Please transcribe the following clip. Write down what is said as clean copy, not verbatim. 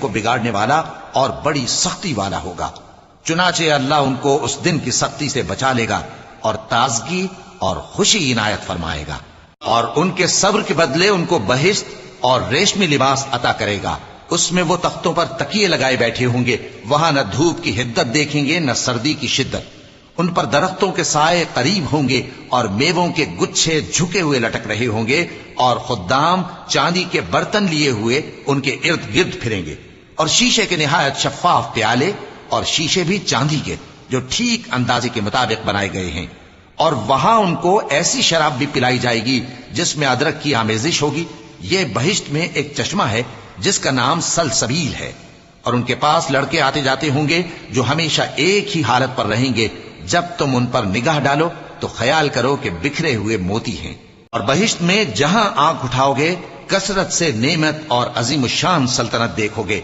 کو بگاڑنے والا اور بڑی سختی والا ہوگا۔ چنانچہ اللہ ان کو اس دن کی سختی سے بچا لے گا اور تازگی اور خوشی عنایت فرمائے گا، اور ان کے صبر کے بدلے ان کو بہشت اور ریشمی لباس عطا کرے گا۔ اس میں وہ تختوں پر تکیے لگائے بیٹھے ہوں گے، وہاں نہ دھوپ کی حدت دیکھیں گے نہ سردی کی شدت۔ ان پر درختوں کے سائے قریب ہوں گے اور میووں کے گچھے جھکے ہوئے لٹک رہے ہوں گے، اور خدام چاندی کے برتن لیے ہوئے ان کے ارد گرد پھریں گے، اور شیشے کے نہایت شفاف پیالے، اور شیشے بھی چاندی کے جو ٹھیک اندازے کے مطابق بنائے گئے ہیں۔ اور وہاں ان کو ایسی شراب بھی پلائی جائے گی جس میں ادرک کی آمیزش ہوگی۔ یہ بہشت میں ایک چشمہ ہے جس کا نام سلسبیل ہے، اور ان کے پاس لڑکے آتے جاتے ہوں گے جو ہمیشہ ایک ہی حالت پر رہیں گے۔ جب تم ان پر نگاہ ڈالو تو خیال کرو کہ بکھرے ہوئے موتی ہیں۔ اور بہشت میں جہاں آنکھ اٹھاؤ گے کثرت سے نعمت اور عظیم الشان سلطنت دیکھو گے۔